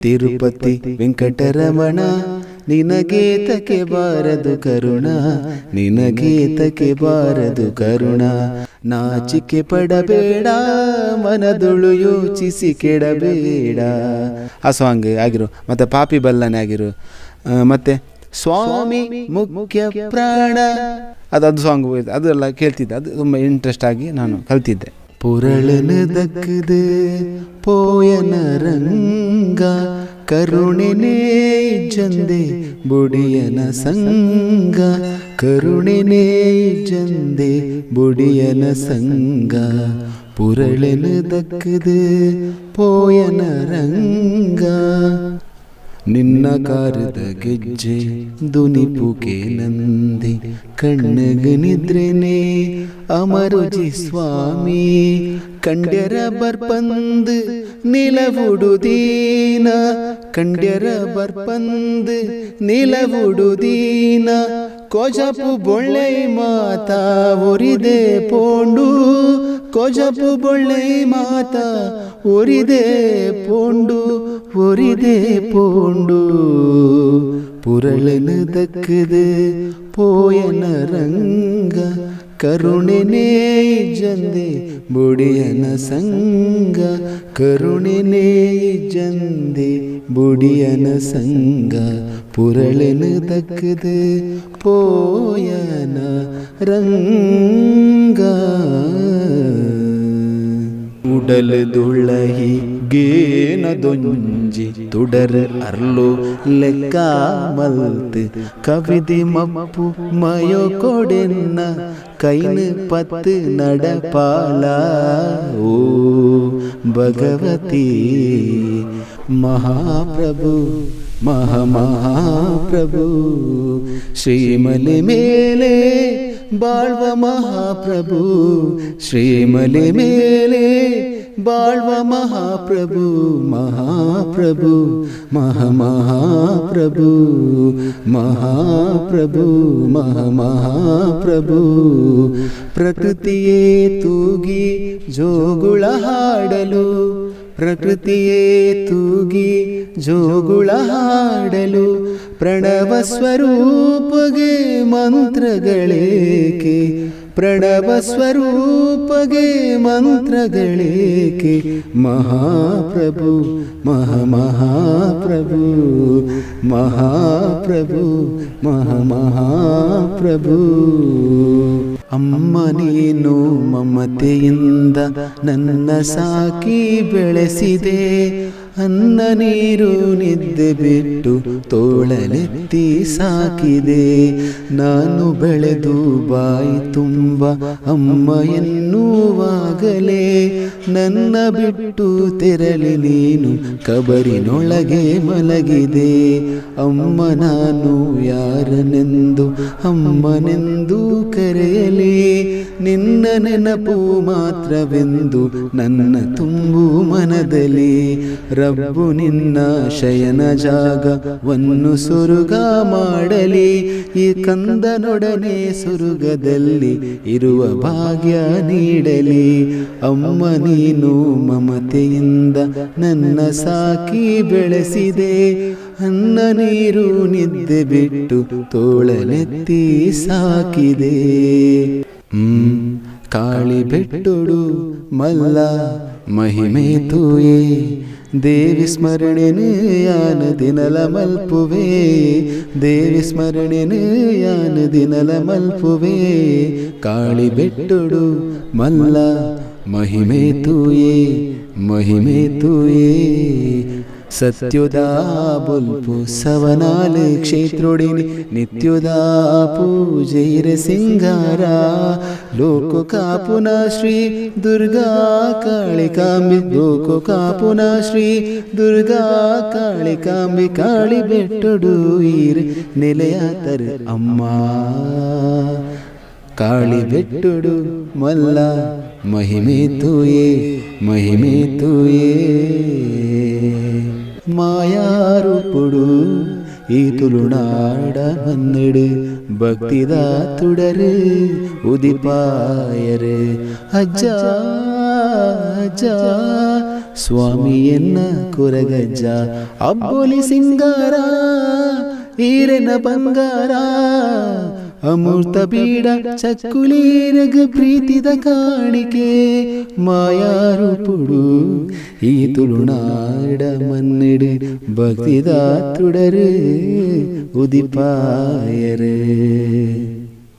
ತಿರುಪತಿ ವೆಂಕಟರಮಣ ನಿನಗೇತಕ್ಕೆ ಬಾರದು ಕರುಣ, ನಿನಗೇತಕ್ಕೆ ಬಾರದು ಕರುಣ. ನಾಚಿಕೆ ಪಡಬೇಡ, ಮನದುಳು ಯೋಚಿಸಿ ಕೆಡಬೇಡ. ಆ ಸಾಂಗ್ ಆಗಿರು. ಮತ್ತು ಪಾಪಿ ಬಲ್ಲನೆ ಆಗಿರು. ಮತ್ತು ಸ್ವಾಮಿ ಮುಖ್ಯ ಪ್ರಾಣ, ಅದು ಸಾಂಗ್ ಅದೆಲ್ಲ ಕೇಳ್ತಿದ್ದೆ. ಅದು ತುಂಬ ಇಂಟ್ರೆಸ್ಟ್ ಆಗಿ ನಾನು ಕಲ್ತಿದ್ದೆ. ಪುರಳನ ದಕ್ಕದು ಪೋಯನ ರಂಗ, ಕರುಣೆನೇ ಜಂದೆ ಬುಡಿಯನ ಸಂಗ, ಕರುಣೆನೇ ಜಂದೆ ಬುಡಿಯನ ಸಂಗ. ಪುರಳನ ದಕ್ಕದು ಪೋಯನ ರಂಗ, ನಿನ್ನ ಕಾರದ ಗೆಜ್ಜೆ ದುನಿಪುಕೆ ನಂದಿ, ಕಣ್ಣಗ ನಿದ್ರೆನೆ ಅಮರುಜಿ ಸ್ವಾಮಿ. ಕಂಡ್ಯರ ಬರ್ಪಂದು ನಿಲವುಡುದೀನ, ಕಂಡ್ಯರ ಬರ್ಪಂದು ನಿಲವುಡುದೀನ. ಕೊಜಪು ಬೊಳ್ಳೆ ಮಾತಾ ಒರಿದೆ ಪೋಂಡು, ಕೊಜಪು ಬೊಳ್ಳೆ ಮಾತಾ ಒರಿದೆ ಪೋಂಡು, ಒರಿದೆ ಪೋಂಡು. ಪುರಳನ ದಕ್ಕದು ಪೋಯನ ರಂಗ, ಕರುಣೆನೇ ಜಂದೆ ಬುಡಿಯನ ಸಂಗ, ಕರುಣೆನೇ ಜಂದೆ ಬುಡಿಯನ ಸಂಗ. ಪುರಳನ ದಕ್ಕದು ಪೋಯನ ರಂಗ. ಉಡಲದುಳ್ಳಹಿ ಗೇನದೊಂಜಿ ತುಡರ್ ಅರ್ಲು ಲೆಕ್ಕ ಮಲ್ತ್, ಕವಿದಿ ಮಪ್ಪು ಮಯೋ ಕೊಡೆನ್ನ ಕೈನು ಪತ್ತು ನಡಪಾಲ. ಓ ಭಗವತಿ ಮಹಾಪ್ರಭು ಮಹಾಪ್ರಭು, ಶ್ರೀಮಲೆ ಮೇಲೆ ಬಾಳ್ವ ಮಹಾಪ್ರಭು, ಶ್ರೀಮಲೆ ಮೇಲೆ ಬಾಳ್ವ ಮಹಾಪ್ರಭು, ಮಹಾಪ್ರಭು ಮಹಾಪ್ರಭು, ಮಹಾಪ್ರಭು ಮಹಾಪ್ರಭು. ಪ್ರಕೃತಿಯೇ ತೂಗಿ ಜೋಗುಳ ಹಾಡಲು, ಪ್ರಕೃತಿಯೇ ತೂಗಿ ಜೋಗುಳ ಹಾಡಲು. ಪ್ರಣವ ಸ್ವರೂಪಗೆ ಮಂತ್ರಗಳೇಕೆ, ಪ್ರಣವ ಸ್ವರೂಪಗೆ ಮಂತ್ರಗಳೇಕೆ. ಮಹಾಪ್ರಭು ಮಹಾಪ್ರಭು, ಮಹಾಪ್ರಭು ಮಹಾಪ್ರಭು. ಅಮ್ಮ ನೀನು ಮಮತೆಯಿಂದ ನನ್ನ ಸಾಕಿ ಬೆಳೆಸಿದೆ, ಅನ್ನ ನೀರು ನಿದ್ದೆ ಬಿಟ್ಟು ತೋಳಲೆತ್ತಿ ಸಾಕಿದೆ. ನಾನು ಬೆಳೆದು ಬಾಯಿ ತುಂಬ ಅಮ್ಮ ಎನ್ನುವಾಗಲೇ, ನನ್ನ ಬಿಟ್ಟು ತೆರಳಿ ನೀನು ಕಬರಿನೊಳಗೆ ಮಲಗಿದೆ. ಅಮ್ಮ ನಾನು ಯಾರನೆಂದು ಅಮ್ಮನೆಂದು ಕರೆಯಲಿ, ನಿನ್ನ ನೆನಪು ಮಾತ್ರವೆಂದು ನನ್ನ ತುಂಬು ಮನದಲ್ಲಿ. ರಬ್ಬು ನಿನ್ನ ಶಯನ ಜಾಗವನ್ನು ಸುರುಗ ಮಾಡಲಿ, ಈ ಕಂದನೊಡನೆ ಸುರುಗದಲ್ಲಿ ಇರುವ ಭಾಗ್ಯ ನೀಡಲಿ. ಅಮ್ಮ ನೀನು ಮಮತೆಯಿಂದ ನನ್ನ ಸಾಕಿ ಬೆಳೆಸಿದೆ, ಅನ್ನ ನೀರು ನಿದ್ದೆ ಬಿಟ್ಟು ತೋಳಲೆತ್ತಿ ಸಾಕಿದೆ. ಕಾಳಿ ಬೆಟ್ಟೊಡು ಮಲ್ಲ ಮಹಿಮೆ ತೂಯೇ, ದೇವಿ ಸ್ಮರಣೆನು ಯಾನ ದಿನಲ ಮಲ್ಪುವೆ, ದೇವಿ ಸ್ಮರಣೆನು ಯಾನ ದಿನಲ ಮಲ್ಪುವೆ. ಕಾಳಿ ಬೆಟ್ಟೊಡು ಮಲ್ಲ ಮಹಿಮೆ ತೂಯೇ, ಮಹಿಮೆ ತೂಯೇ. ಸತ್ಯುದಾ ಬುಲ್ಪು ಸವನಾಲು ಕ್ಷೇತ್ರೊಡಿನಿ, ನಿತ್ಯುದಾ ಪೂಜೆಯಿರ ಸಿಂಗಾರ. ಲೋಕ ಕಾಪುನ ಶ್ರೀ ದುರ್ಗಾ ಕಾಳಿಕಾಂಬಿ, ಲೋಕ ಕಾಪುನ ಶ್ರೀ ದುರ್ಗಾ ಕಾಳಿಕಾಂಬಿ. ಕಾಳಿ ಬೆಟ್ಟೊಡು ಈರ್ ನೆಲೆಯ ತರ ಅಮ್ಮ, ಕಾಳಿ ಬೆಟ್ಟೊಡು ಮಲ್ಲ ಮಹಿಮೆ ತೂಯೇ, ಮಹಿಮೆ ತೂಯೇ. ಮಾಯಾರೂಪುಡು ಈ ತುಳುನಾಡ ಮನ್ನಡು, ಭಕ್ತಿದ ತುಡರು ಉದಿಪಾಯರು. ಅಜ್ಜ ಅಜ್ಜ ಸ್ವಾಮಿಯನ್ನ ಕೊರಗಜ್ಜ ಅಬ್ಬೊಲಿ ಸಿಂಗಾರ ಈರೆನ ಬಂಗಾರ ಅಮೂರ್ತ ಬೀಡ ಚಕ್ಕುಲೀರಗ ಪ್ರೀತಿದ ಕಾಣಿಕೆ ಮಾಯಾರೂಪುಡು ಈ ತುಳುನಾಡ ಮನ್ನಿಡು ಭಕ್ತಿದ ತುಡರು ಉದಿಪಾಯರೆ.